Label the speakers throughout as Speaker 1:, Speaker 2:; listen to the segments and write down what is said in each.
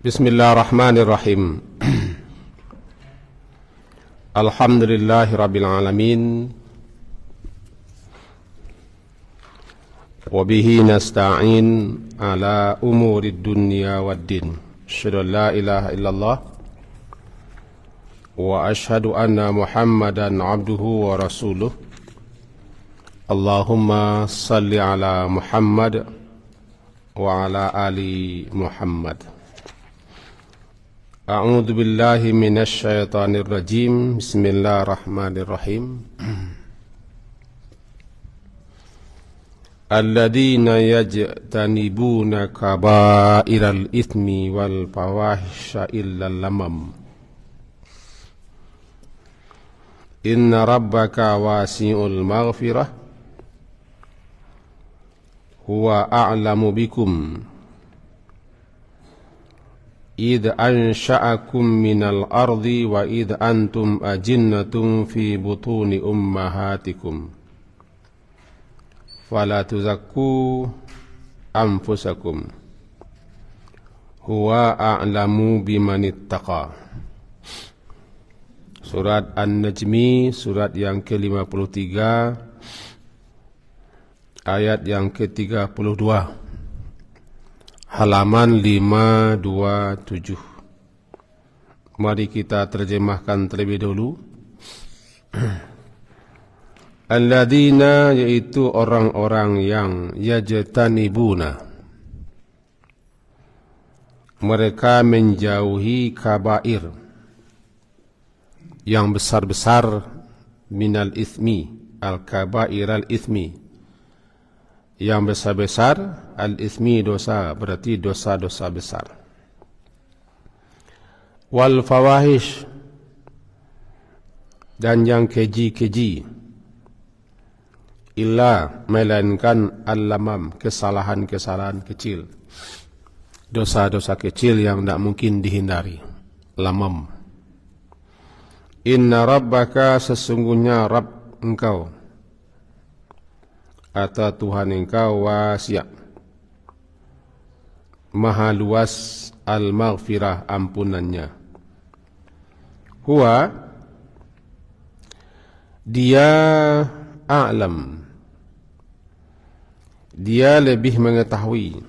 Speaker 1: Bismillahirrahmanirrahim. Alhamdulillahirabbil alamin. Wa bihi nasta'in ala umurid dunya waddin. Asyhadu an la ilaha illallah wa asyhadu anna Muhammadan abduhu wa rasuluh. Allahumma salli ala Muhammad wa ala ali Muhammad. A'udzu billahi minasy syaithanir rajim. Bismillahirrahmanirrahim. Alladzina yajtanibuna kaba'iral itsmi wal fawahisha illal lamam. Inna rabbaka wasi'ul maghfirah. Huwa a'lamu bikum idh ansha'akum minal ardi wa idh antum ajinnatun fi butuni ummahatikum fala tuzakku anfusakum huwa a'lamu bimanittaqa. Surat An-Najmi, surat yang ke-53, ayat yang ke-32, halaman 527. Mari kita terjemahkan terlebih dahulu. Alladzina, yaitu orang-orang yang yajtanibuna, mereka menjauhi kabair, yang besar-besar, minal itsmi, al-kabair al-itsmi, yang besar-besar, al-itsmi dosa, berarti dosa-dosa besar. Wal fawahish, dan yang keji-keji, illa, melainkan al-lamam, kesalahan-kesalahan kecil, dosa-dosa kecil yang tidak mungkin dihindari, lamam. Inna rabbaka, sesungguhnya Rabb engkau atau Tuhan engkau, wasi', maha luas, al-maghfirah, ampunannya. Huwa, dia, a'lam, dia lebih mengetahui,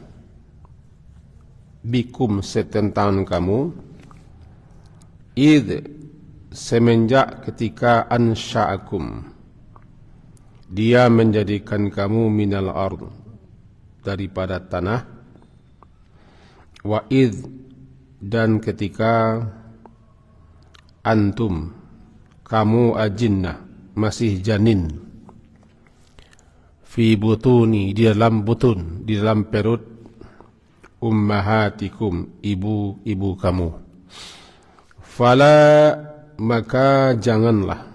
Speaker 1: bikum, setentang kamu, idh, semenjak ketika ansha'akum, dia menjadikan kamu minal ard, daripada tanah, wa idh, dan ketika antum, kamu ajinnah, masih janin, fi butuni, di dalam butun, di dalam perut, ummahatikum, ibu-ibu kamu. Fala, maka janganlah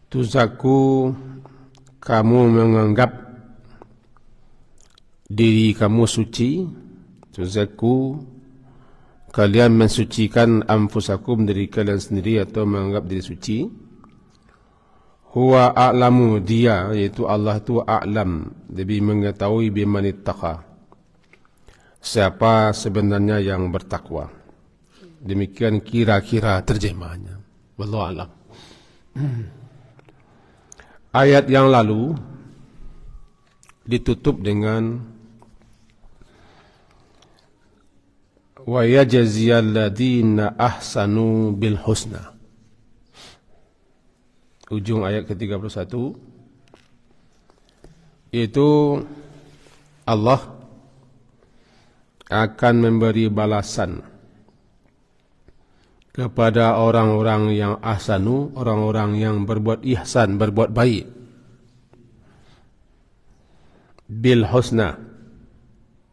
Speaker 1: tuzaku, kamu menganggap diri kamu suci, tuzaku, kalian mensucikan anfusakum, diri kalian sendiri, atau menganggap diri suci. Huwa a'lamu, dia, yaitu Allah itu a'lam, lebih mengetahui bimanittaqa, siapa sebenarnya yang bertakwa. Demikian kira-kira terjemahannya. Wallahu a'lam. Ayat yang lalu ditutup dengan wa yajziyal ladzina ahsanu bil husna. Ujung ayat ke-31 itu Allah akan memberi balasan kepada orang-orang yang ahsanu, orang-orang yang berbuat ihsan, berbuat baik, bil husna,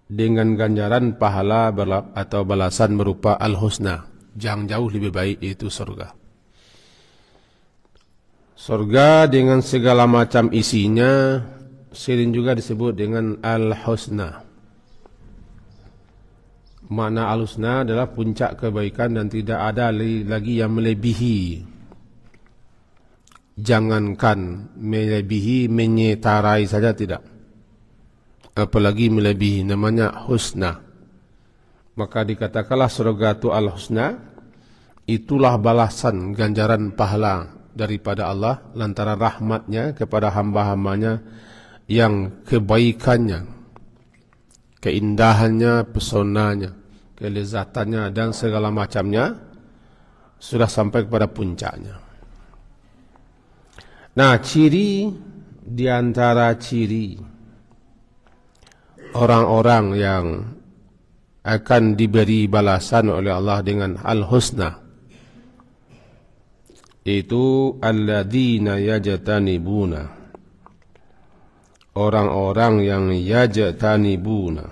Speaker 1: dengan ganjaran pahala atau balasan berupa al-husna, yang jauh lebih baik, yaitu surga. Surga dengan segala macam isinya sering juga disebut dengan al-husna. Makna al-husna adalah puncak kebaikan dan tidak ada lagi yang melebihi. Jangankan melebihi, menyetarai saja tidak. Apalagi melebihi, namanya husna. maka dikatakanlah surgatu al-husna, itulah balasan ganjaran pahala daripada Allah lantaran rahmatnya kepada hamba-hambanya yang kebaikannya, keindahannya, pesonanya, kelezatannya dan segala macamnya sudah sampai kepada puncaknya. Nah, ciri di antara ciri orang-orang yang akan diberi balasan oleh Allah dengan al-husna, itu alladzina yajtanibuna, orang-orang yang yajtanibuna,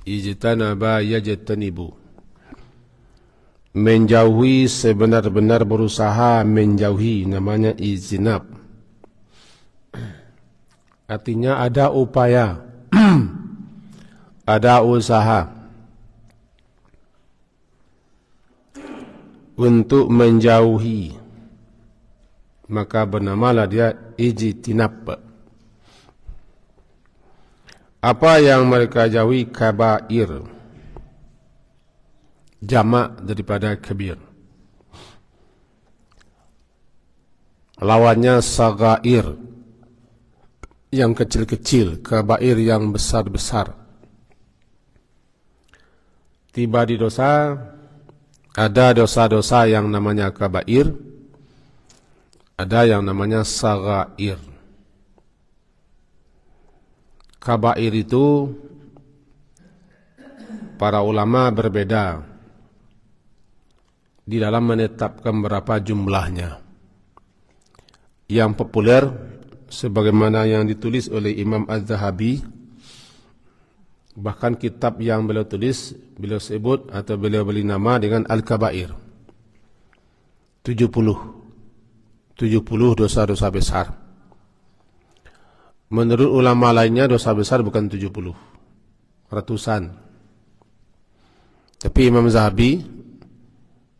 Speaker 1: ijtanaba yajtanibu, menjauhi, sebenar-benar berusaha menjauhi, namanya ijtinab. Artinya ada upaya, ada usaha untuk menjauhi, maka bernamalah dia ijtinab. Apa yang mereka jauhi? Kabair, jamak daripada kabir. Lawannya sagair, yang kecil-kecil. Kabair yang besar-besar. Tiba di dosa, ada dosa-dosa yang namanya kabair, ada yang namanya sagair. Kabair itu para ulama berbeda di dalam menetapkan berapa jumlahnya. Yang populer sebagaimana yang ditulis oleh Imam Az-Zahabi, bahkan kitab yang beliau tulis, beliau sebut atau beliau beri nama dengan Al-Kabair. 70 dosa-dosa besar. Menurut ulama lainnya dosa besar bukan 70, ratusan. Tapi Imam Zahabi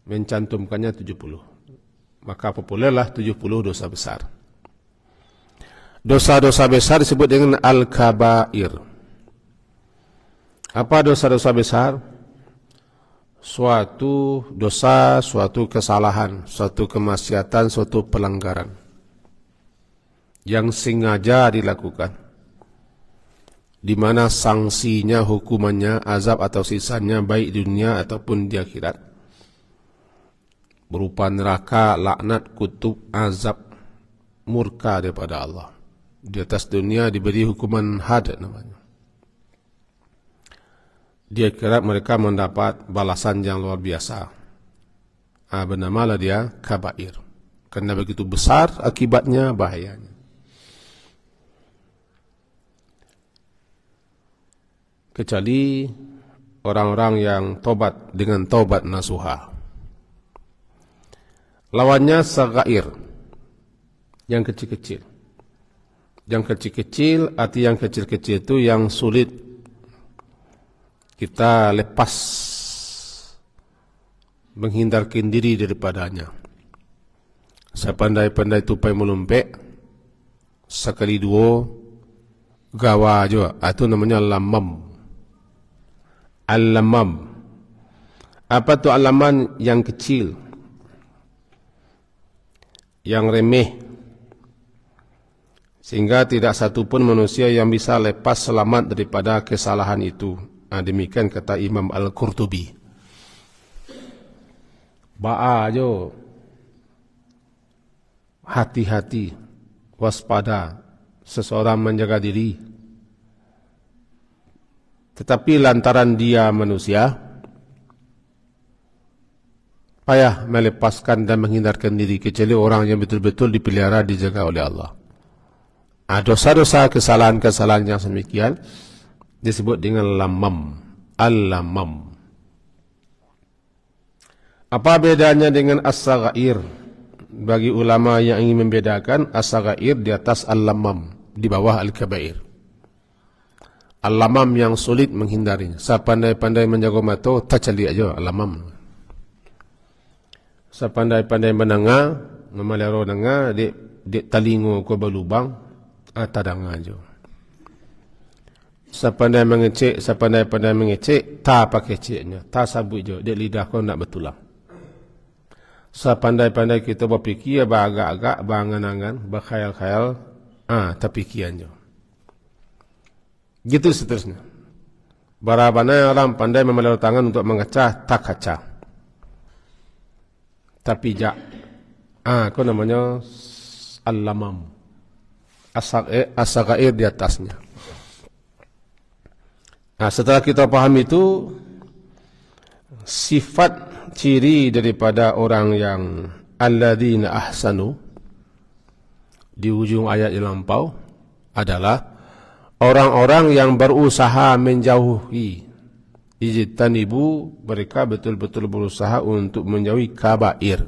Speaker 1: mencantumkannya 70. Maka populerlah 70 dosa besar. Dosa-dosa besar disebut dengan Al-Kabair. Apa dosa-dosa besar? Suatu dosa, suatu kesalahan, suatu kemaksiatan, suatu pelanggaran yang sengaja dilakukan, di mana sanksinya, hukumannya, azab atau sisanya baik di dunia ataupun di akhirat, berupa neraka, laknat, kutub, azab, murka daripada Allah. Di atas dunia diberi hukuman had namanya. Di akhirat mereka mendapat balasan yang luar biasa. Bernamalah dia kabair. Karena begitu besar akibatnya, bahayanya. Kecuali orang-orang yang tobat dengan tobat nasuha. Lawannya sagair, yang kecil-kecil. Yang kecil-kecil, arti yang kecil-kecil itu yang sulit kita lepas, menghindarkan diri daripadanya. Sepandai-pandai tupai melumpek, sekali dua gawa juga. Itu namanya lamam. Al-lamam. Apa tu alaman? Yang kecil, yang remeh, sehingga tidak satu pun manusia yang bisa lepas selamat daripada kesalahan itu. Demikian kata Imam Al-Qurtubi. Ba'ajo, hati-hati, waspada, seseorang menjaga diri. Tetapi lantaran dia manusia, payah melepaskan dan menghindarkan diri, kecuali orang yang betul-betul dipelihara, dijaga oleh Allah. Dosa-dosa, kesalahan-kesalahan yang semikian disebut dengan lamam, al-lamam. Apa bedanya dengan as-sagair? Bagi ulama yang ingin membedakan, as-sagair di atas al-lamam, di bawah al-kabair. Al-lamam yang sulit menghindarinya. Sepandai-pandai menjaga mata, tak cali aja al-lamam. Sepandai-pandai menengah, memelihara dengar, di talingo ke berlubang, tadang aja. Sepandai mengecek, sepandai-pandai mengecek, tak pakai ceknya, tak sabut je, dia lidah kau nak betulang. Sepandai-pandai kita berfikir, beragak-agak, berangan-angan, berkhayal-khayal, terfikiran je. Gitu seterusnya. Barabana orang pandai memelihara tangan untuk mengacah, tak kacah. Tapi jak. Kau namanya al-lamam. As-sagair di atasnya. Setelah kita paham itu, sifat ciri daripada orang yang alladzina ahsanu di ujung ayat yang lampau adalah orang-orang yang berusaha menjauhi, ijtanibu, mereka betul-betul berusaha untuk menjauhi kabair.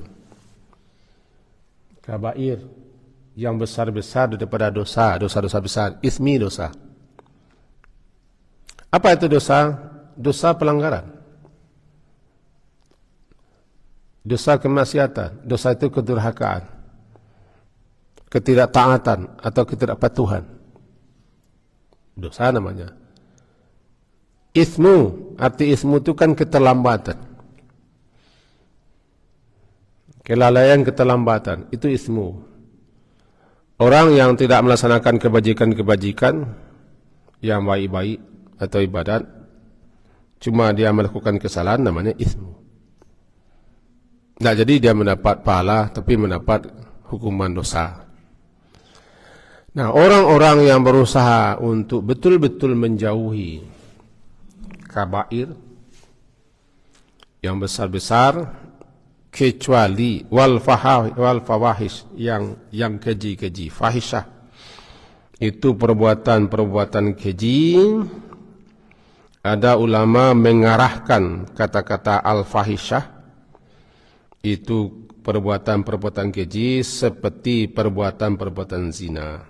Speaker 1: Kabair yang besar-besar daripada dosa, dosa-dosa besar, ismi dosa. Apa itu dosa? Dosa pelanggaran. Dosa kemaksiatan, dosa itu kedurhakaan, ketidaktaatan atau ketidakpatuhan. Dosa namanya. Ismu, arti ismu itu kan keterlambatan. Kelalaian, keterlambatan, itu ismu. Orang yang tidak melaksanakan kebajikan-kebajikan yang baik-baik atau ibadat, cuma dia melakukan kesalahan, namanya ismu. Tak jadi dia mendapat pahala, tapi mendapat hukuman dosa. Nah, orang-orang yang berusaha untuk betul-betul menjauhi kabair yang besar-besar, kecuali wal fawahish, yang keji-keji, fahisyah, itu perbuatan-perbuatan keji. Ada ulama mengarahkan kata-kata al-fahisyah itu perbuatan-perbuatan keji seperti perbuatan-perbuatan zina.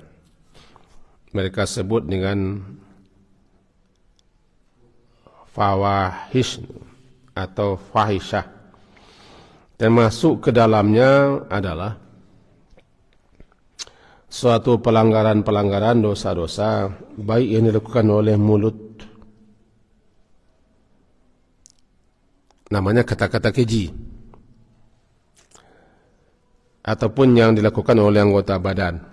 Speaker 1: Mereka sebut dengan fawahish atau fahisyah. Termasuk ke dalamnya adalah suatu pelanggaran-pelanggaran, dosa-dosa baik yang dilakukan oleh mulut, namanya kata-kata keji, ataupun yang dilakukan oleh anggota badan.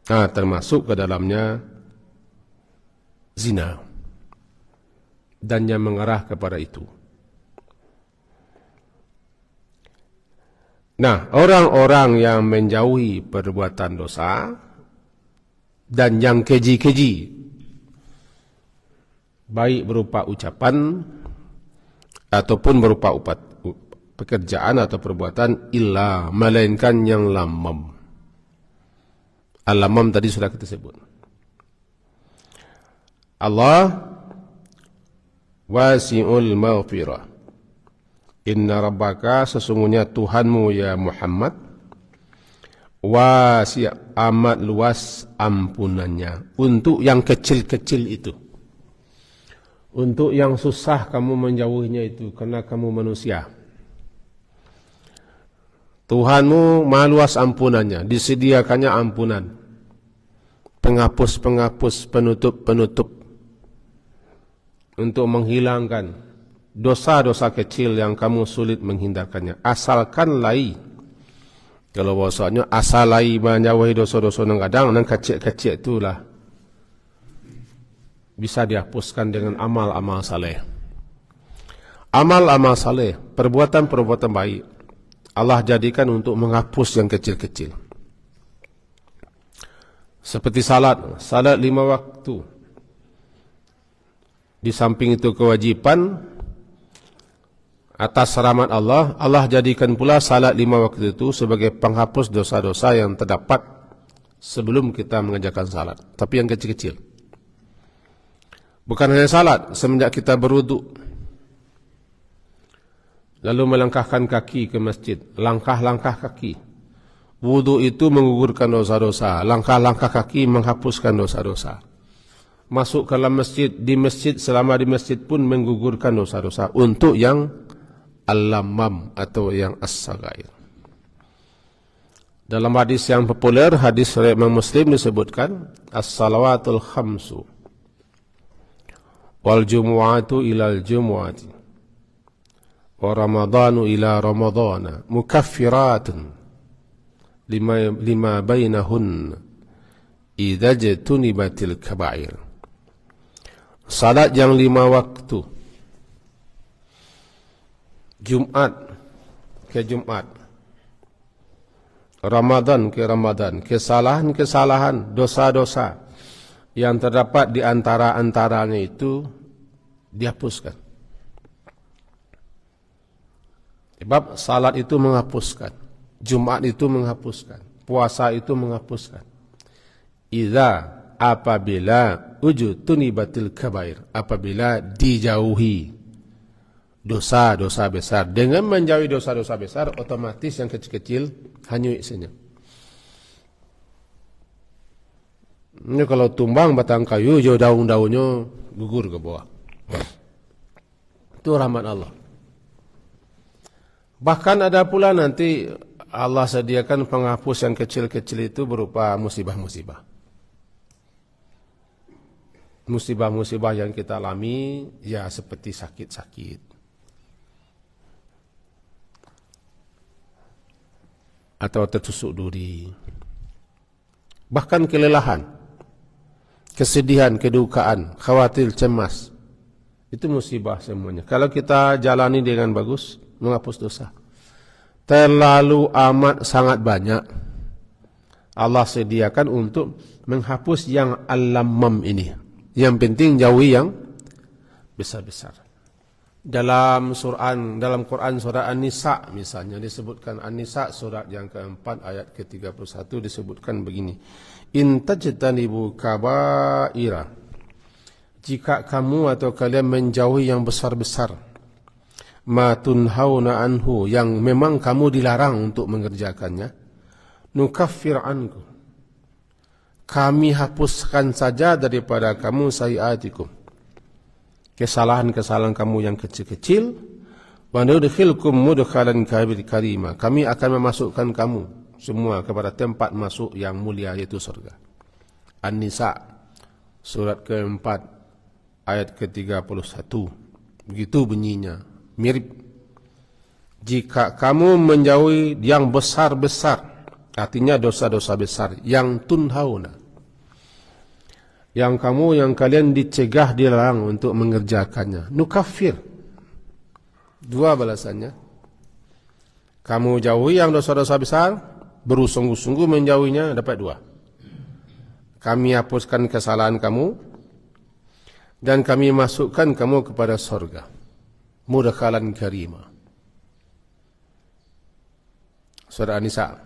Speaker 1: Termasuk ke dalamnya zina dan yang mengarah kepada itu. Nah, orang-orang yang menjauhi perbuatan dosa dan yang keji-keji, baik berupa ucapan ataupun berupa pekerjaan atau perbuatan, illa, melainkan yang lamam. Al-lamam tadi sudah kita sebut. Allah wasi'ul maghfirah. Inna rabbaka, sesungguhnya Tuhanmu ya Muhammad, wasi', amat luas ampunannya untuk yang kecil-kecil itu. Untuk yang susah kamu menjauhinya itu karena kamu manusia. Tuhanmu maha luas ampunannya, disediakannya ampunan, penghapus-penghapus, penutup-penutup, untuk menghilangkan dosa-dosa kecil yang kamu sulit menghindarkannya. Asalkan lai, kalau bahasanya asal lai menjauhi dosa-dosa yang kadang, yang kecil-kecil itulah bisa dihapuskan dengan amal-amal saleh. Amal-amal saleh, perbuatan-perbuatan baik, Allah jadikan untuk menghapus yang kecil-kecil. Seperti salat 5 waktu. Di samping itu kewajiban, atas rahmat Allah, Allah jadikan pula salat 5 waktu itu sebagai penghapus dosa-dosa yang terdapat sebelum kita mengerjakan salat. Tapi yang kecil-kecil. Bukan hanya salat, semenjak kita berwuduk, lalu melangkahkan kaki ke masjid, langkah-langkah kaki, wudu itu menggugurkan dosa-dosa, langkah-langkah kaki menghapuskan dosa-dosa. Masuk ke dalam masjid, di masjid, selama di masjid pun menggugurkan dosa-dosa. Untuk yang al-lamam atau yang as-sagair. Dalam hadis yang populer, hadis riwayat Imam Muslim disebutkan as-salawatul khamsu, wal jumu'atu ilal jumu'ati wa ramadhanu ila ramadhana mukaffiratun lima bainahun idza jtunibatil kaba'ir. Salat yang 5 waktu, Jumat ke Jumat, Ramadan ke Ramadan, kesalahan-kesalahan, dosa-dosa yang terdapat di antara-antaranya itu dihapuskan. Sebab salat itu menghapuskan, Jumat itu menghapuskan, puasa itu menghapuskan. Idza, apabila ujtunibatil kabair, apabila dijauhi dosa-dosa besar. Dengan menjauhi dosa-dosa besar, otomatis yang kecil-kecil hanyut saja. Ini kalau tumbang batang kayu, jauh daun-daunnya gugur ke bawah. Itu rahmat Allah. Bahkan ada pula nanti Allah sediakan penghapus yang kecil-kecil itu berupa musibah-musibah. Musibah-musibah yang kita alami, ya seperti sakit-sakit, atau tertusuk duri, bahkan kelelahan, kesedihan, kedukaan, khawatir, cemas. Itu musibah semuanya. Kalau kita jalani dengan bagus, menghapus dosa. Terlalu amat sangat banyak Allah sediakan untuk menghapus yang al-lammam ini. Yang penting jauhi yang besar-besar. Dalam Quran surah An-Nisa misalnya disebutkan, An-Nisa surat yang keempat ayat ke-31 disebutkan begini. In tajtanibu kabaira, jika kamu atau kalian menjauhi yang besar-besar, ma tunhauna anhu, yang memang kamu dilarang untuk mengerjakannya, nukaffir ankum, kami hapuskan saja daripada kamu sayiatikum, kesalahan-kesalahan kamu yang kecil-kecil, wa nudkhilkum mudkhalan karima, kami akan memasukkan kamu semua kepada tempat masuk yang mulia, yaitu surga. An-Nisa surat keempat ayat ke-31. Begitu bunyinya, mirip. Jika kamu menjauhi yang besar-besar, artinya dosa-dosa besar, yang tunhauna, yang kalian dicegah, dilarang untuk mengerjakannya, nukaffir, dua balasannya. Kamu jauhi yang dosa-dosa besar, bersungguh-sungguh menjauhinya, dapat 2. Kami hapuskan kesalahan kamu dan kami masukkan kamu kepada surga, mudkhalan karima. Surah An-Nisa.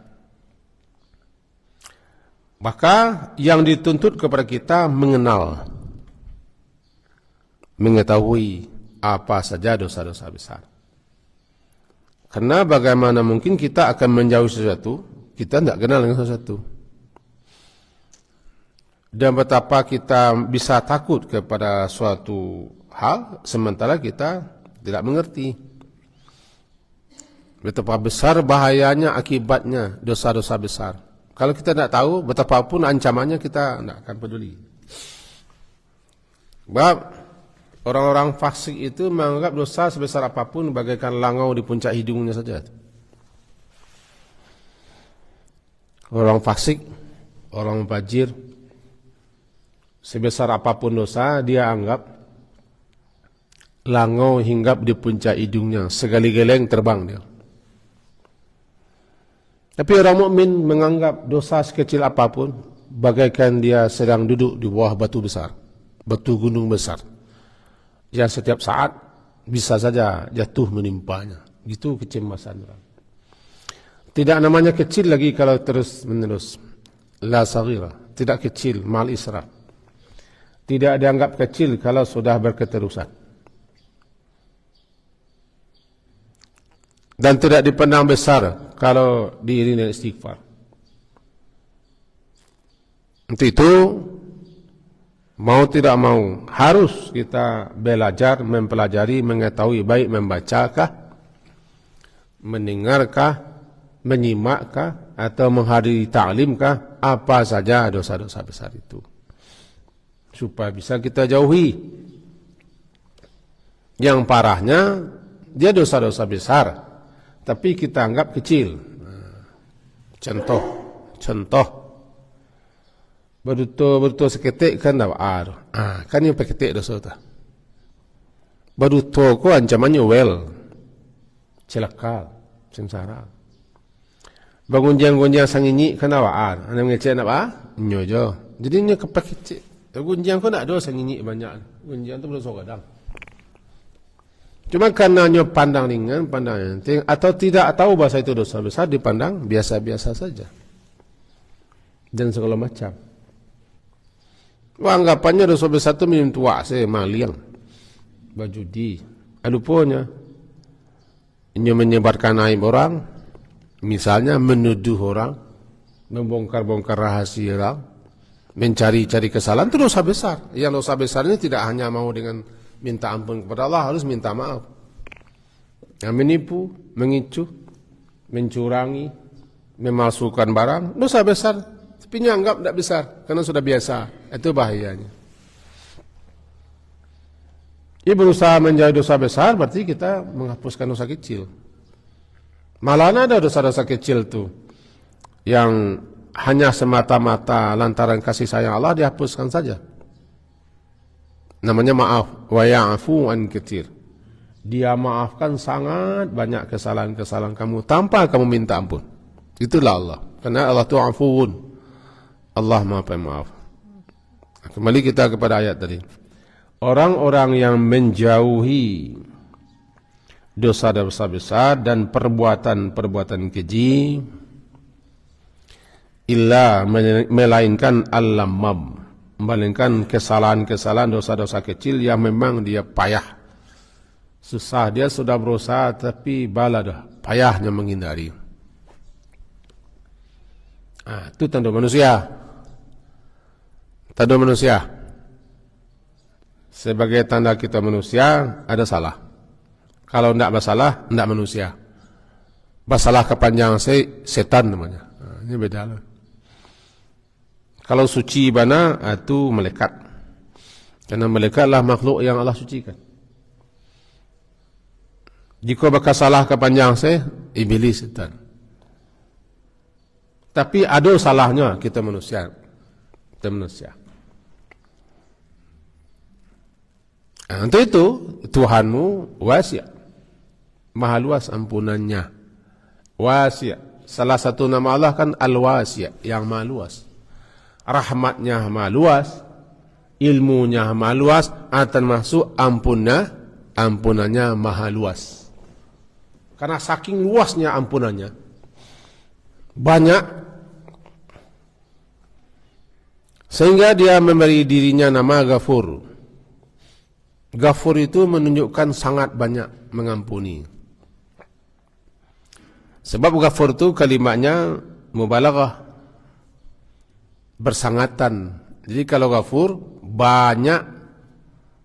Speaker 1: Maka yang dituntut kepada kita mengenal, mengetahui apa saja dosa-dosa besar. Karena bagaimana mungkin kita akan menjauhi sesuatu, kita tidak kenal dengan sesuatu. Dan betapa kita bisa takut kepada suatu hal sementara kita tidak mengerti betapa besar bahayanya akibatnya dosa-dosa besar. Kalau kita tidak tahu betapapun ancamannya, kita tidak akan peduli. Sebab orang-orang fasik itu menganggap dosa sebesar apapun bagaikan langau di puncak hidungnya saja. Orang fasik, orang fajir, sebesar apapun dosa, dia anggap langau hinggap di puncak hidungnya, sekali-geleng terbang dia. Tapi orang mukmin menganggap dosa sekecil apapun bagaikan dia sedang duduk di bawah batu besar, batu gunung besar, yang setiap saat bisa saja jatuh menimpanya. Gitu kecemasan orang. Tidak namanya kecil lagi kalau terus menerus. La saghira, tidak kecil, mal israf. Tidak dianggap kecil kalau sudah berketerusan. Dan tidak dipandang besar kalau diiringi dengan istighfar. Untuk itu, mau tidak mau, harus kita belajar, mempelajari, mengetahui, baik membacakah, mendengarkah, menyimakkah, atau menghadiri ta'limkah, apa saja dosa-dosa besar itu, supaya bisa kita jauhi. Yang parahnya dia dosa-dosa besar, tapi kita anggap kecil. Contoh. Berutuh seketik kan dah kan yang paketik dosa tu. Berutuh ko ancamannya celaka, sengsara. Bangunjang sanginyi kan awaan, anda mengecek apa? Nyojo. Jadi nya kepakecek. Gunjang ko nak do sanginyi banyak. Gunjang tu belum sogadang. Cuma karena nyo pandang ringan, pandang enteng, atau tidak tahu bahasa itu dosa besar, dipandang biasa-biasa saja. Dan segala macam. Anggapannya dosa besar itu minum tua, maliang, bajudi. Aduponya, nyo menyebarkan aib orang, misalnya menuduh orang, membongkar-bongkar rahasia orang, mencari-cari kesalahan, itu dosa besar. Yang dosa besar ini tidak hanya mau dengan minta ampun kepada Allah, harus minta maaf. Yang menipu, mengicu, mencurangi, memalsukan barang, dosa besar. Tapi anggap tidak besar, karena sudah biasa. Itu bahayanya. Ia berusaha menjauhi dosa besar, berarti kita menghapuskan dosa kecil. Malah ada dosa-dosa kecil tuh, yang hanya semata-mata lantaran kasih sayang Allah dihapuskan saja. Namanya maaf, wa ya'fu an katsir. Dia maafkan sangat banyak kesalahan-kesalahan kamu tanpa kamu minta ampun. Itulah Allah. Karena Allah itu afuun. Allah Maha Pemaaf. Kembali kita kepada ayat tadi. Orang-orang yang menjauhi dosa-dosa besar dan perbuatan-perbuatan keji, illa melainkan al-lammam, melainkan kesalahan-kesalahan dosa-dosa kecil yang memang dia payah, susah, dia sudah berusaha tapi bala dah, payahnya menghindari. Itu tanda manusia. Tanda manusia. Sebagai tanda kita manusia, ada salah. Kalau tidak masalah, tidak manusia. Masalah kepanjang setan namanya. Ini beda lah. Kalau suci bana, itu malaikat. Karena malaikatlah makhluk yang Allah sucikan. Jika bakal salah kepanjang iblis setan. Tapi ada salahnya kita manusia. Kita manusia. Untuk itu Tuhanmu wasi', maha luas ampunannya. Wasi'. Salah satu nama Allah kan Al-Wasi', yang maha luas. Rahmatnya maha luas, ilmunya maha luas, termasuk ampunannya maha luas. Karena saking luasnya ampunannya, banyak, sehingga dia memberi dirinya nama Ghafur. Ghafur itu menunjukkan sangat banyak mengampuni. Sebab Ghafur itu kalimatnya mubalaghah, bersangatan. Jadi kalau Ghafur banyak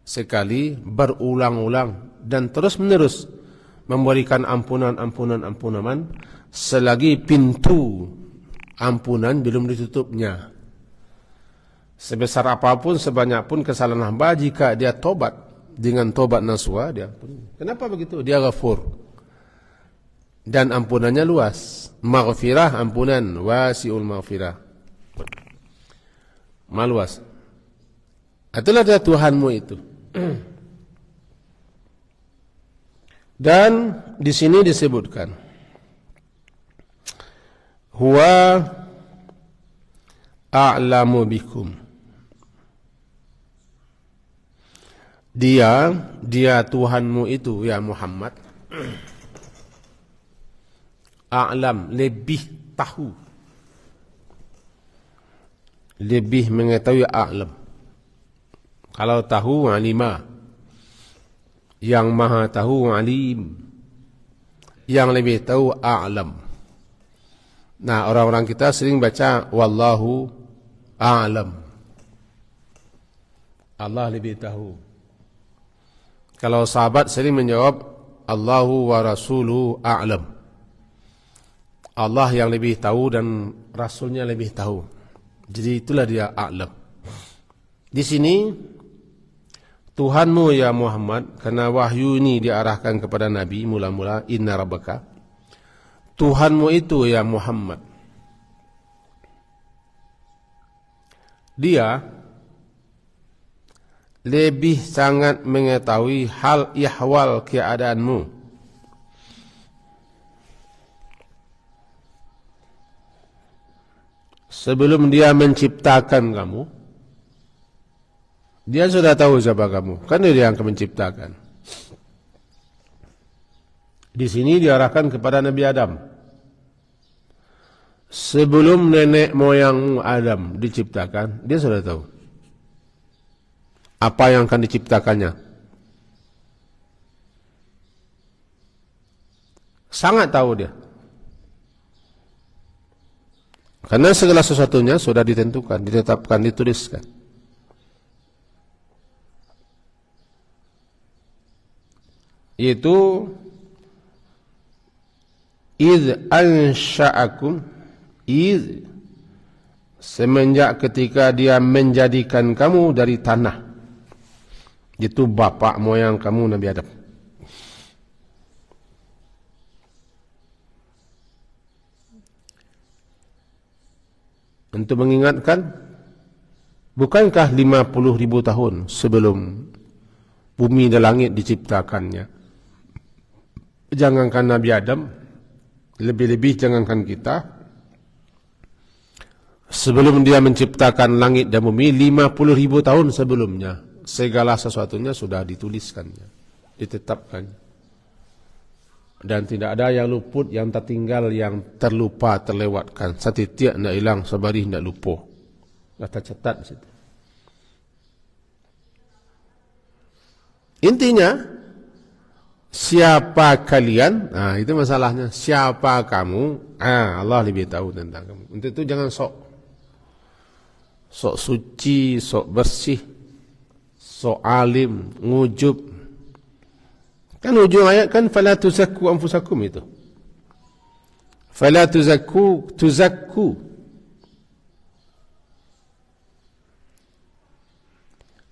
Speaker 1: sekali, berulang-ulang dan terus menerus memberikan ampunan selagi pintu ampunan belum ditutupnya. Sebesar apapun, sebanyak pun kesalahan hamba, jika dia tobat dengan tobat nasuha, dia ampuni. Kenapa begitu? Dia Ghafur. Dan ampunannya luas. Maghfirah, ampunan. Wasi'ul maghfirah. Maluas. Itulah dia Tuhanmu itu. Dan di sini disebutkan, huwa a'lamu bikum. Dia Tuhanmu itu, ya Muhammad, a'lam, lebih tahu, lebih mengetahui. A'lam, kalau tahu, alima, yang maha tahu, alim, yang lebih tahu, a'lam. Nah, orang-orang kita sering baca wallahu a'lam, Allah lebih tahu. Kalau sahabat sering menjawab Allahu wa rasuluhu a'lam, Allah yang lebih tahu dan Rasulnya lebih tahu. Jadi itulah dia a'lam. Di sini Tuhanmu ya Muhammad, karena wahyu ini diarahkan kepada Nabi mula-mula, inna rabbaka, Tuhanmu itu ya Muhammad, dia lebih sangat mengetahui hal ihwal keadaanmu sebelum dia menciptakan kamu. Dia sudah tahu siapa kamu, kan dia yang menciptakan. Di sini diarahkan kepada Nabi Adam. Sebelum nenek moyangmu Adam diciptakan, dia sudah tahu apa yang akan diciptakannya. Sangat tahu dia. Karena segala sesuatunya sudah ditentukan, ditetapkan, dituliskan. Yaitu idh ansha'akum, idh, semenjak ketika dia menjadikan kamu dari tanah. Itu bapak moyang kamu Nabi Adam. Untuk mengingatkan, bukankah 50.000 tahun sebelum bumi dan langit diciptakannya, jangankan Nabi Adam, lebih-lebih jangankan kita, sebelum dia menciptakan langit dan bumi, 50.000 tahun sebelumnya, segala sesuatunya sudah dituliskannya, ditetapkannya. Dan tidak ada yang luput, yang tertinggal, yang terlupa, terlewatkan. Setiap nak hilang, sabari nak lupa. Dah tercatat situ. Intinya, siapa kalian? Nah, itu masalahnya. Siapa kamu? Allah lebih tahu tentang kamu. Untuk itu jangan sok suci, sok bersih, sok alim, ngujub. Kan ujung ayat kan fala tuzakku anfusakum itu. Fala tuzakku.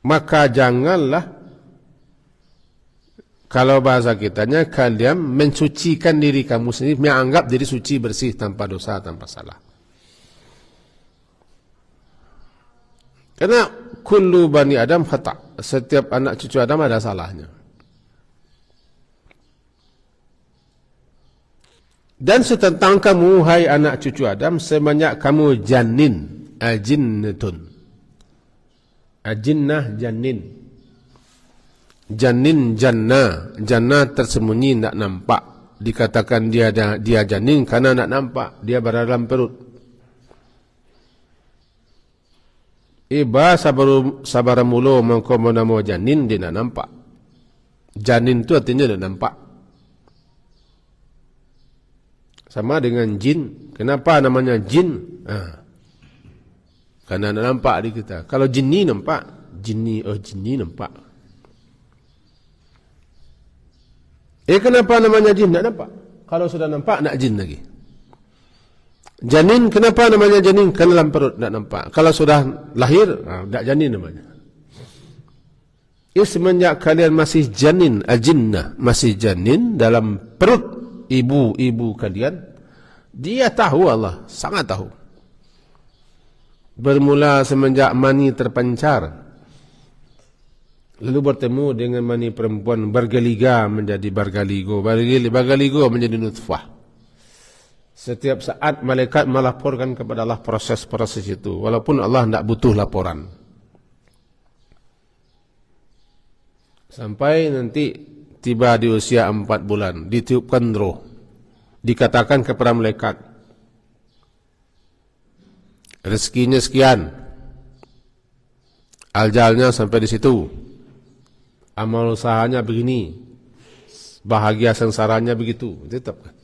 Speaker 1: Maka janganlah, kalau bahasa kitanya, kalian mensucikan diri kamu sendiri, menganggap diri suci, bersih, tanpa dosa, tanpa salah. Karena kullu bani Adam khata', setiap anak cucu Adam ada salahnya. Dan setentang kamu, hai anak cucu Adam, sebanyak kamu janin, ajinnatun, ajinnah, janin, janin, jannah tersembunyi, tak nampak. Dikatakan dia janin karena tak nampak, dia berada dalam perut. Iba sabar mulu mengko namo janin, dia tak nampak. Janin itu artinya tak nampak. Sama dengan jin. Kenapa namanya jin? Karena nampak di kita. Kalau jinni nampak, jinni nampak. Kenapa namanya jin? Tak nampak. Kalau sudah nampak, nak jin lagi. Janin, kenapa namanya janin? Karena dalam perut, tak nampak. Kalau sudah lahir, tak janin namanya. Semenjak kalian masih janin, ajinnah, masih janin dalam perut ibu kalian, dia tahu, Allah sangat tahu. Bermula semenjak mani terpancar, lalu bertemu dengan mani perempuan, bergeliga menjadi bargaligo, bargaligo menjadi nutfah. Setiap saat malaikat melaporkan kepada Allah proses-proses itu, walaupun Allah tidak butuh laporan. Sampai nanti tiba di usia 4 bulan, ditiupkan roh, dikatakan kepada malaikat, rezekinya sekian, ajalnya sampai di situ, amal usahanya begini, bahagia sengsaranya begitu, ditetapkan.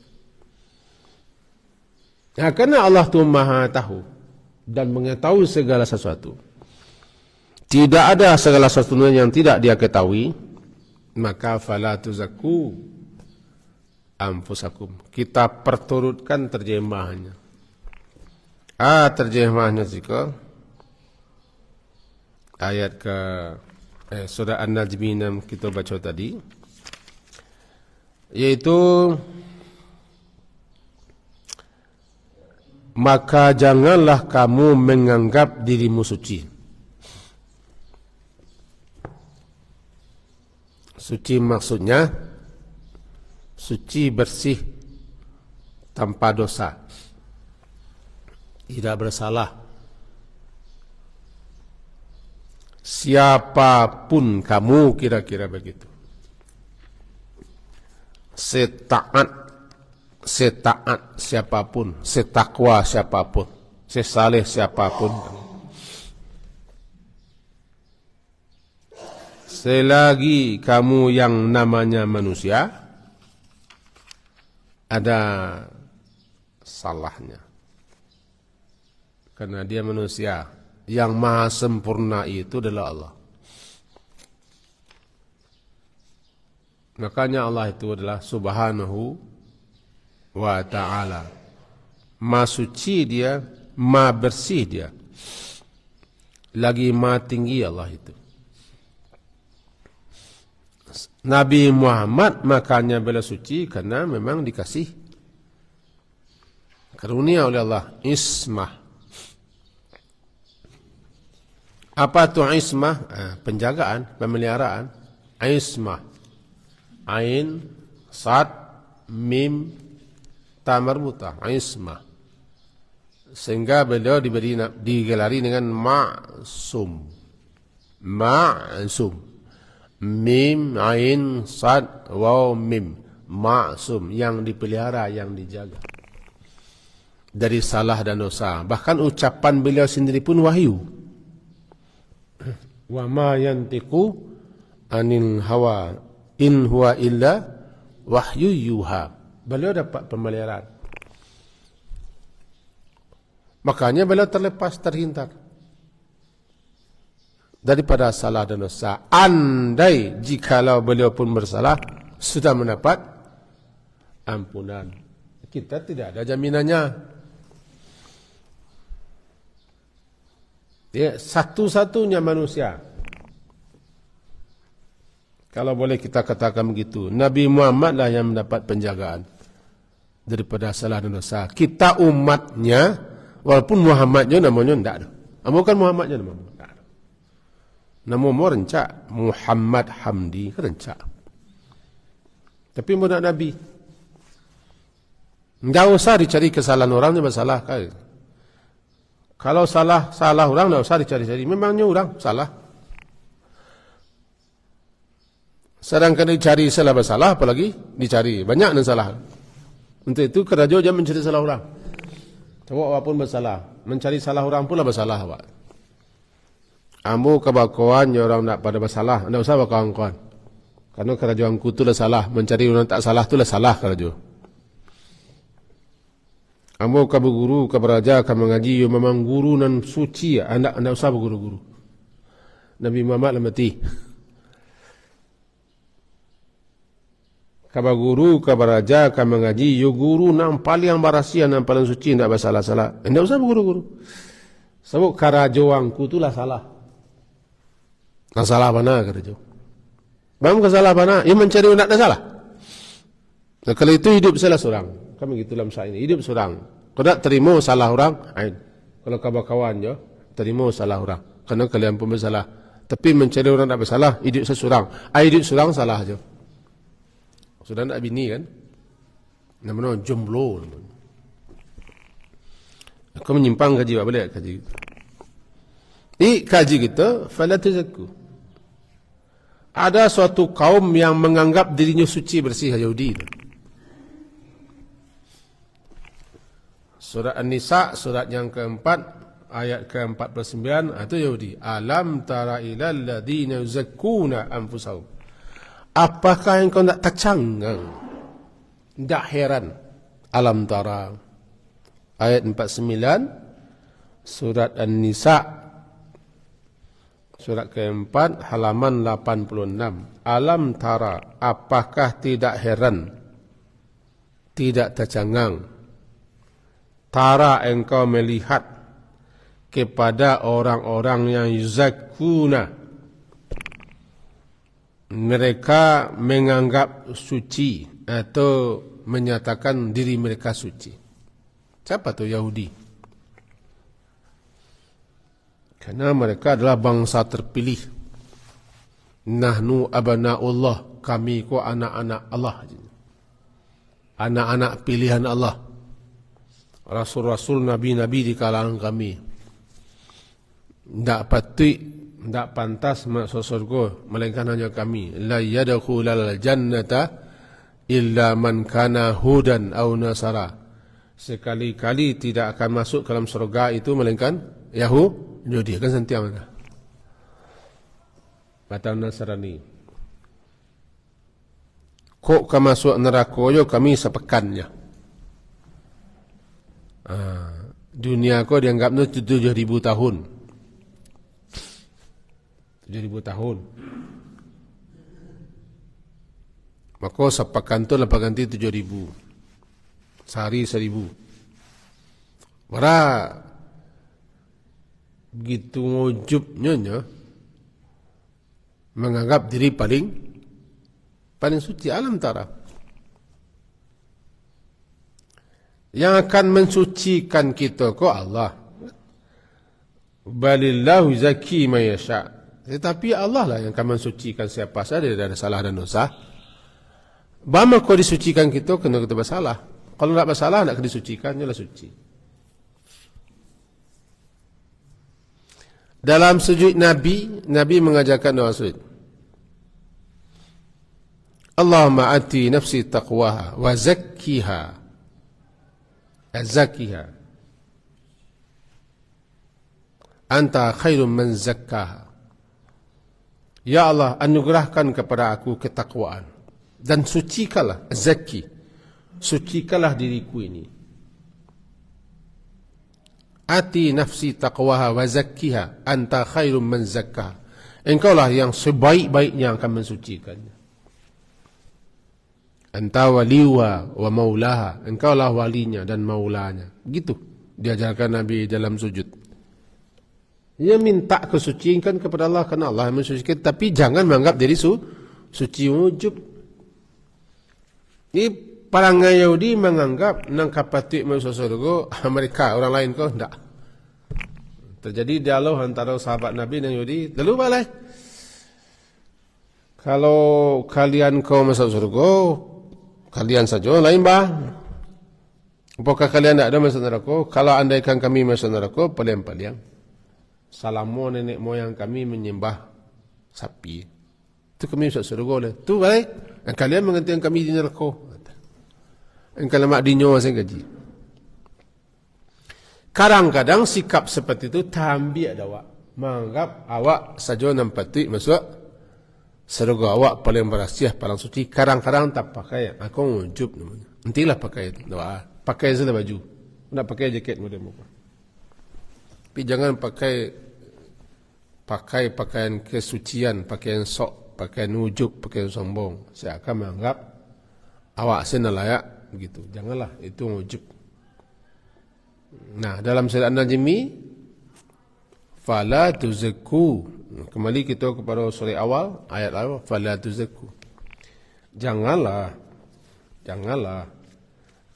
Speaker 1: Nah, karena Allah itu Maha tahu dan mengetahui segala sesuatu, tidak ada segala sesuatunya yang tidak dia ketahui, maka fala tuzakku anfusakum. Kita perturutkan terjemahannya. Terjemahannya jika ayat ke surah An-Najm yang kita baca tadi, yaitu maka janganlah kamu menganggap dirimu suci. Suci maksudnya suci bersih tanpa dosa, tidak bersalah. Siapapun kamu, kira-kira begitu. Setaat siapapun, setakwa siapapun, sesaleh siapapun, selagi kamu yang namanya manusia, ada salahnya. Karena dia manusia, yang maha sempurna itu adalah Allah. Makanya Allah itu adalah subhanahu wa ta'ala. Maha suci dia, maha bersih dia, lagi maha tinggi Allah itu. Nabi Muhammad makanya beliau suci karena memang dikasih karunia oleh Allah ismah. Apa itu ismah? Penjagaan, pemeliharaan. Ismah, ain, sad, mim, ta marbuta. Ismah. Sehingga beliau digelari dengan ma'sum. Ma'sum. Mim, ain, sad, waw, mim. Ma'sum, yang dipelihara, yang dijaga dari salah dan dosa. Bahkan ucapan beliau sendiri pun wahyu. Wa ma yantiqu anil hawa in huwa illa wahyu yuha. Beliau dapat pemeliharaan. Makanya beliau terhindar daripada salah dan dosa. Andai jikalau beliau pun bersalah, sudah mendapat ampunan. Kita tidak ada jaminannya. Dia satu-satunya manusia, kalau boleh kita katakan begitu, Nabi Muhammad lah yang mendapat penjagaan daripada salah dan dosa. Kita umatnya, walaupun Muhammadnya namanya tidak ada. Bukan Muhammadnya namanya tidak ada. Nama rencak Muhammad Hamdi rencak. Tapi bukan Nabi. Tidak usah dicari kesalahan orang yang bersalah. Kalau salah orang, tidak usah dicari-cari. Memangnya orang salah. Sedangkan dicari salah bersalah, apalagi dicari. Banyak yang salah. Untuk itu, kerajo jangan mencari salah orang. Coba walaupun bersalah. Mencari salah orang pula bersalah. Ambo kawan orang nak pada bersalah. Tidak usah kawan-kawan. Karena kerajoanku itulah salah. Mencari orang tak salah itulah salah kerajo. Ambo ka berguru, ka beraja, ka mengaji, memang guru nan suci. Anda usah berguru-guru. Nabi Muhammad lah mati. Ka berguru, ka beraja, ka mengaji, yo guru nan paling barasia, nan paling suci, tidak bersalah-salah. Anda usah berguru-guru. Sebab karajoanku itulah salah. Nah, salah mana karajo? Bang kesalah mana? Ia mencari orang tak salah. Nah, kalau itu hidup salah seorang. Kami gitu dalam saat ini hidup seorang. Kau tak terima salah orang, kalau kawan-kawan je terima salah orang. Kerana kalian pun bersalah. Tapi mencari orang tak bersalah, hidup seseorang. Hidup seorang salah je. Sudah nak bini kan? Namanya jomblo. Kau menyimpang kaji apa boleh kaji? Kaji kita, fala tazakku. Ada suatu kaum yang menganggap dirinya suci bersih Yahudi. Surat An-Nisa, surat yang keempat, ayat ke-49, itu Yahudi. Alam tara ilal ladina yuzakkuna anfusahum. Apakah engkau tak tercangang? Tak heran. Alam tara. Ayat 49, surat An-Nisa, surat keempat, halaman 86. Alam tara, apakah tidak heran? Tidak tercangang? Tara engkau melihat kepada orang-orang yang yuzakkuna, mereka menganggap suci atau menyatakan diri mereka suci. Siapa tu Yahudi? Karena mereka adalah bangsa terpilih. Nahnu abna'ullah, kami ko anak-anak Allah. Anak-anak pilihan Allah. Rasul-rasul, nabi-nabi di kalangan kami. Tak patut, tak pantas masuk surga melainkan hanya kami. La yadkhulul jannata illa man kana hudan aw nasara. Sekali-kali tidak akan masuk dalam surga itu melainkan Yahudi kan sentiang mana? Atau Nasrani. Kok kamu masuk neraka yo kami sepekannya. Dunia ko dianggap 7.000 tahun. 7.000 tahun. Maka sepekan tu lepas ganti 7.000. Sehari 1.000. Begitu ujubnya menganggap diri paling suci alam tara. Yang akan mensucikan kita ko Allah. Balillahu zaki man yasha. Tetapi Allah lah yang akan mensucikan siapa saja dari salah dan dosa. Bagaimana kau disucikan kita kena kita bersalah. Kalau tak bersalah nak disucikan ialah suci. Dalam sujud Nabi mengajarkan doa sujud. Allahumma ati nafsi taqwaha wa zakkiha. Zakkiha. Anta khairum man zakkaha. Ya Allah, anugerahkan kepada aku ketakwaan dan sucikanlah, zakki. Sucikanlah diriku ini. Ati nafsi taqwaha wa zakkiha anta khairum man zakkaha. Engkaulah yang sebaik-baiknya akan mensucikannya. Anta waliwa wa maulaha. Engkaulah walinya dan maulanya. Gitu diajarkan Nabi dalam sujud. Dia minta kesucian kepada Allah karena Allah yang mensucikan, tapi jangan menganggap diri suci wujub. Ini parangan Yahudi menganggap nang kapatut masuk surga mereka, orang lain kau tidak. Terjadi dialog antara sahabat Nabi dan Yahudi. Lalu balai, kalau kalian kau masuk surga, kalian saja, lain bah. Apakah kalian tidak ada masuk neraka? Kalau andaikan kami masuk neraka, paling-paling salamu nenek moyang kami menyembah sapi. Itu kami masuk surga oleh. Tu balai, dan kalian menggantikan kami di neraka. Engkau lemak dinyo saya gaji. Kadang-kadang sikap seperti itu tambah awak. Menganggap awak saja nampati masuk surga, awak paling berasiah, paling suci. Kadang-kadang tak pakai. Aku wujub namanya. Nantilah pakai itu. Doa. Pakai saja baju. Nak pakai jaket model muka. Tapi jangan pakai pakaian kesucian, pakaian sok, pakaian wujub, pakaian sombong. Saya akan menganggap awak senalayak. Begitu, janganlah itu wujub. Nah, dalam surat An-Najmi, fala tuzakku. Kembali kita kepada surah awal, ayat awal, fala tuzakku. Janganlah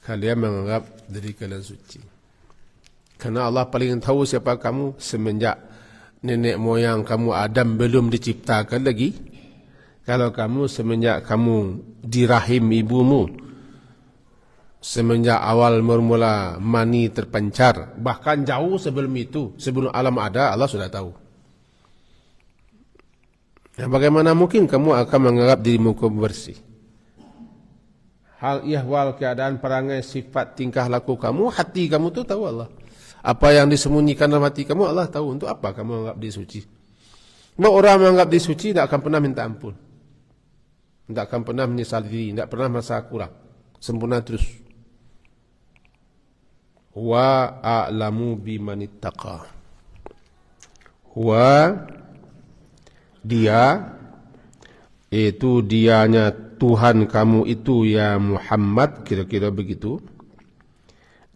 Speaker 1: kalian menganggap diri kalian suci. Karena Allah paling tahu siapa kamu semenjak nenek moyang kamu Adam belum diciptakan lagi. Kalau kamu semenjak kamu di rahim ibumu, semenjak awal mula mani terpancar, bahkan jauh sebelum itu, sebelum alam ada, Allah sudah tahu. Ya, bagaimana mungkin kamu akan menganggap dirimu bersih? Hal ihwal, keadaan, perangai, sifat, tingkah laku kamu, hati kamu tu tahu Allah. Apa yang disembunyikan dalam hati kamu, Allah tahu. Untuk apa kamu menganggap diri suci? Kalau orang menganggap diri suci, tidak akan pernah minta ampun, tidak akan pernah menyesal diri, tidak pernah merasa kurang, sempurna terus. Wa a'lamu bimanittaqa. Wa dia, itu dianya Tuhan kamu itu ya Muhammad, kira-kira begitu.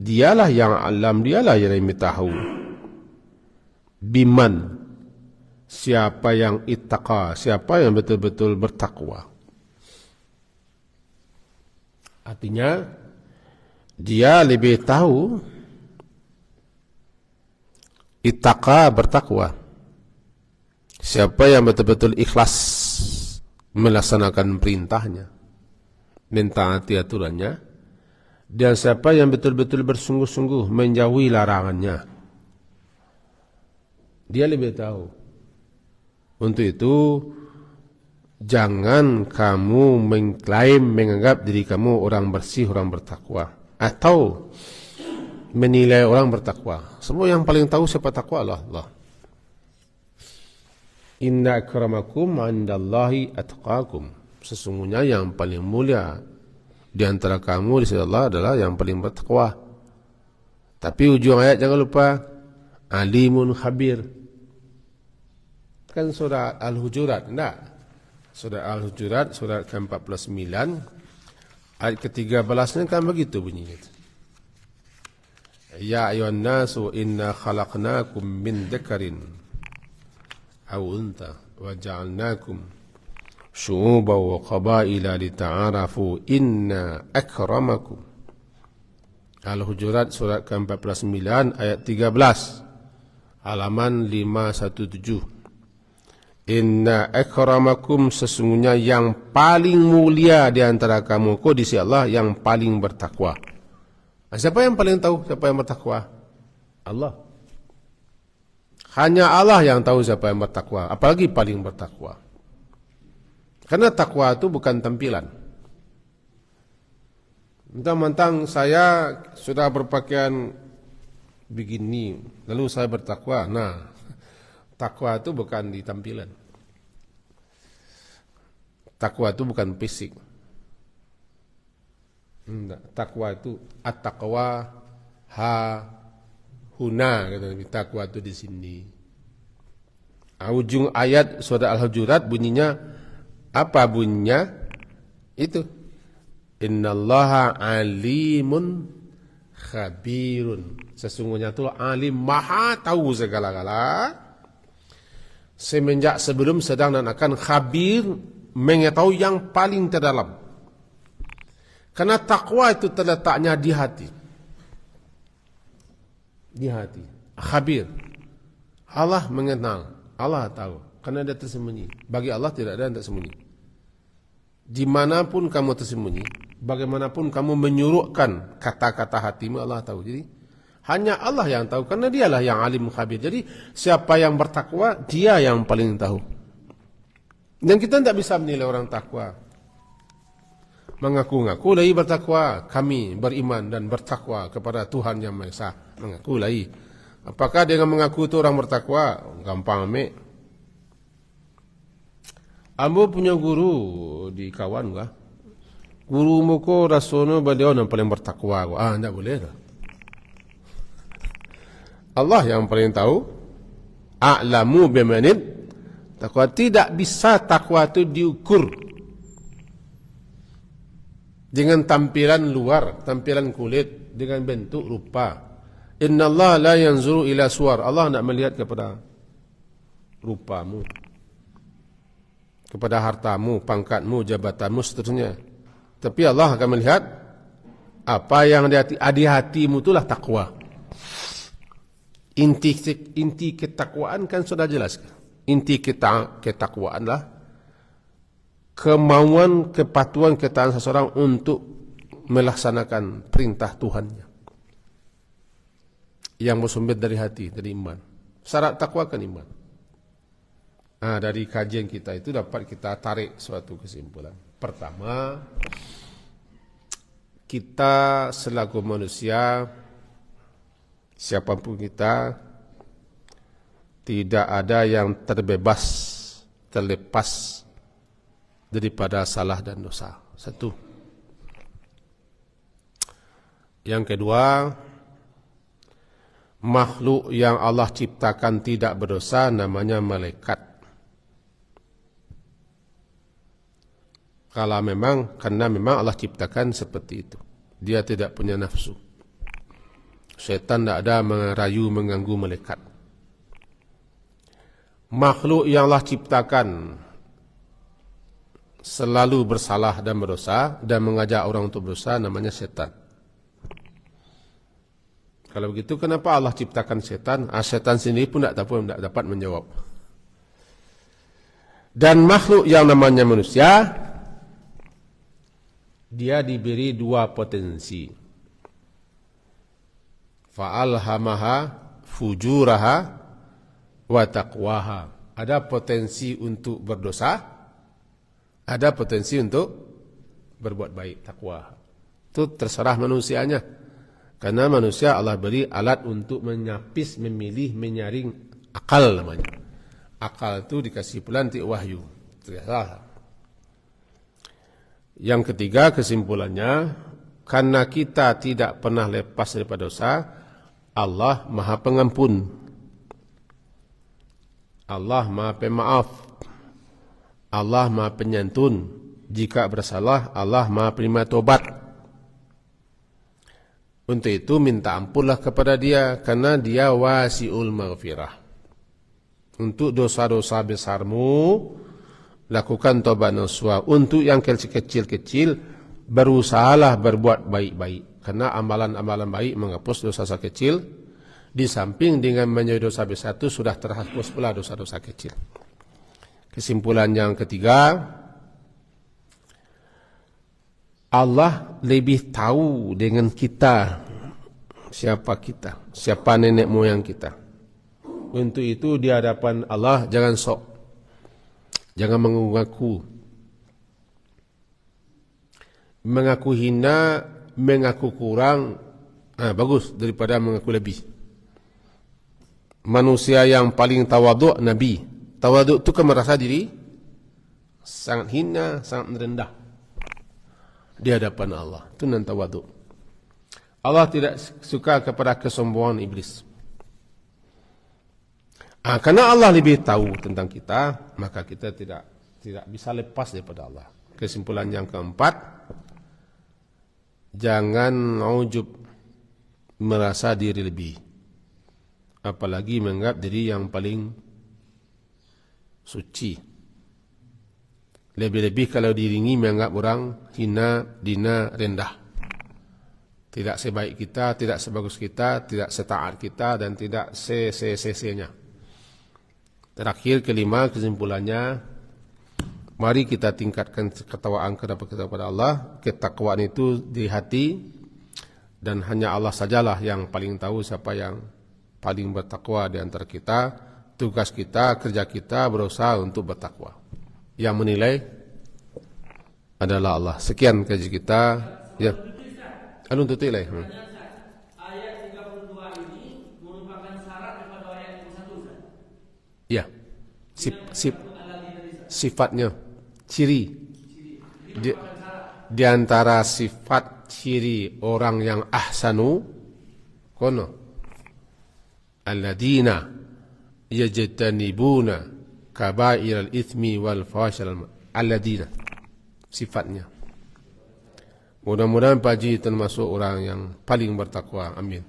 Speaker 1: Dialah yang alam, dialah yang tahu. Biman, siapa yang ittaqa, siapa yang betul-betul bertakwa. Artinya dia lebih tahu ittaqa, bertakwa. Siapa yang betul-betul ikhlas melaksanakan perintahnya, mentaati aturannya, dan siapa yang betul-betul bersungguh-sungguh menjauhi larangannya. Dia lebih tahu. Untuk itu, jangan kamu mengklaim, menganggap diri kamu orang bersih, orang bertakwa, atau menilai orang bertakwa. Semua yang paling tahu siapa takwa Allah. Inna akramakum 'indallahi atqakum. Sesungguhnya yang paling mulia di antara kamu di sisi Allah adalah yang paling bertakwa. Tapi ujung ayat jangan lupa, alimun khabir. Kan surah Al-Hujurat, enggak? Surah Al-Hujurat, surat ke-49, ayat ke-13 kan begitu bunyinya. Ya ayuhan nasu inna khalaqnakum min dzakarin aw untha wa ja'alnakum syu'uban wa qabaila lita'arafu inna akramakum. Al-Hujurat surat ke-49 ayat 13, halaman 517. Inna akramakum, sesungguhnya yang paling mulia di antara kamu di sisi Allah yang paling bertakwa. Siapa yang paling tahu siapa yang bertakwa? Allah. Hanya Allah yang tahu siapa yang bertakwa, apalagi paling bertakwa. Karena takwa itu bukan tampilan. Mentang-mentang saya sudah berpakaian begini, lalu saya bertakwa. Nah, takwa itu bukan di tampilan. Takwa itu bukan fisik. Takwa itu at-taqwa ha huna, kata Nabi. Takwa itu di sini. Ujung ayat surah Al-Hujurat bunyinya apa bunyinya? Itu. Innallaha alimun khabirun. Sesungguhnya itu alim, maha tahu segala-gala. Semenjak, sebelum, sedang, dan akan. Khabir, mengetahui yang paling terdalam. Karena takwa itu terletaknya di hati. Di hati. Khabir. Allah mengenal. Allah tahu. Karena dia tersembunyi. Bagi Allah tidak ada yang tersembunyi. Dimanapun kamu tersembunyi, bagaimanapun kamu menyuruhkan kata-kata hatimu, Allah tahu. Jadi hanya Allah yang tahu, karena dialah yang alim khabir. Jadi siapa yang bertakwa, dia yang paling tahu. Dan kita tidak bisa menilai orang takwa. Mengaku-ngaku lagi bertakwa, kami beriman dan bertakwa kepada Tuhan Yang Maha Esa. Mengaku lagi. Apakah dengan mengaku itu orang bertakwa? Gampang ambil. Ambo punya guru di kawan gua. Guru muko rasono beliau yang paling bertakwa. Tidak boleh dah. Allah yang paling tahu. A'lamu bimanid takwa. Tidak bisa takwa itu diukur dengan tampilan luar, tampilan kulit, dengan bentuk rupa. Inna Allah la yanzuru ila suwar. Allah tidak melihat kepada rupamu, kepada hartamu, pangkatmu, jabatanmu, seterusnya. Tapi Allah akan melihat apa yang di hatimu, itulah takwa. Inti ketakwaan kan sudah jelas. Inti ketakwaanlah kemauan, kepatuhan, ketaatan seseorang untuk melaksanakan perintah Tuhannya yang bersumber dari hati, dari iman. Syarat takwa kan iman. Dari kajian kita itu dapat kita tarik suatu kesimpulan. Pertama, kita selaku manusia, siapapun kita, tidak ada yang terlepas daripada salah dan dosa. Satu. Yang kedua, makhluk yang Allah ciptakan tidak berdosa namanya malaikat. Karena memang Allah ciptakan seperti itu. Dia tidak punya nafsu. Syaitan tidak ada merayu, mengganggu malaikat. makhluk yang Allah ciptakan selalu bersalah dan berdosa dan mengajak orang untuk berdosa namanya setan. Kalau begitu kenapa Allah ciptakan setan? Setan sendiri pun tidak dapat menjawab. Dan makhluk yang namanya manusia, dia diberi dua potensi. Fa'alhamaha fujuraha wa taqwaha. Ada potensi untuk berdosa, ada potensi untuk berbuat baik, takwa. Itu terserah manusianya. Karena manusia Allah beri alat untuk menyapis, memilih, menyaring akal namanya. Akal itu dikasih pula nanti wahyu. Terserah. Yang ketiga kesimpulannya, karena kita tidak pernah lepas daripada dosa, Allah Maha Pengampun. Allah Maha Pemaaf. Allah Maha Penyantun. Jika bersalah, Allah Maha Penerima Tobat. Untuk itu minta ampunlah kepada Dia, karena Dia wasi'ul maghfirah. Untuk dosa-dosa besarmu, lakukan tobat nasuha. Untuk yang kecil-kecil, berusahalah berbuat baik-baik. Karena amalan-amalan baik menghapus dosa-dosa kecil. Di samping dengan menjauhi dosa besar itu sudah terhapus pula dosa-dosa kecil. Kesimpulan yang ketiga, Allah lebih tahu dengan kita, siapa kita, siapa nenek moyang kita. Untuk itu di hadapan Allah jangan sok, jangan mengaku hina, mengaku kurang, bagus daripada mengaku lebih. Manusia yang paling tawaduk Nabi. Tawaduk itu kan merasa diri sangat hina, sangat rendah di hadapan Allah. Itu nan tawaduk. Allah tidak suka kepada kesombongan iblis. Karena Allah lebih tahu tentang kita, maka kita tidak bisa lepas daripada Allah. Kesimpulan yang keempat, jangan ujub, merasa diri lebih. Apalagi menganggap diri yang paling suci. Lebih-lebih kalau diringi menganggap orang hina, dina, rendah. Tidak sebaik kita, tidak sebagus kita, tidak setaat kita, dan tidak se-nya. Terakhir, kelima, kesimpulannya, mari kita tingkatkan ketakwaan kepada Allah. Ketakwaan itu di hati, dan hanya Allah sajalah yang paling tahu siapa yang paling bertakwa di antara kita. Tugas kita, kerja kita berusaha untuk bertakwa. Yang menilai adalah Allah. Sekian kaji kita. Ya. Alun tutu ilai.
Speaker 2: Ayat 32 ini merupakan syarat daripada ayat 31.
Speaker 1: Ya. Sifatnya, ciri. Di antara sifat ciri orang yang ahsanu kono alladzina yajtanibuna kabairal itsmi wal fahsyal alladzina, sifatnya. Mudah-mudahan Pak Haji termasuk orang yang paling bertakwa. Amin.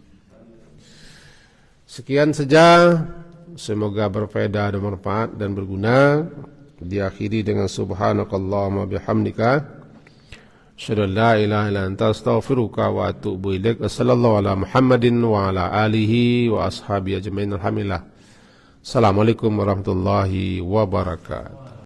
Speaker 1: Sekian saja, semoga berfaedah dan bermanfaat dan berguna. Diakhiri dengan subhanakallahumma bihamdika asyhadu an la ilaha illa anta astaghfiruka wa atubu ilaik. Wassallallahu ala Muhammadin wa ala alihi wa ashabihi ajmain. Alhamdulillah. Assalamualaikum warahmatullahi wabarakatuh.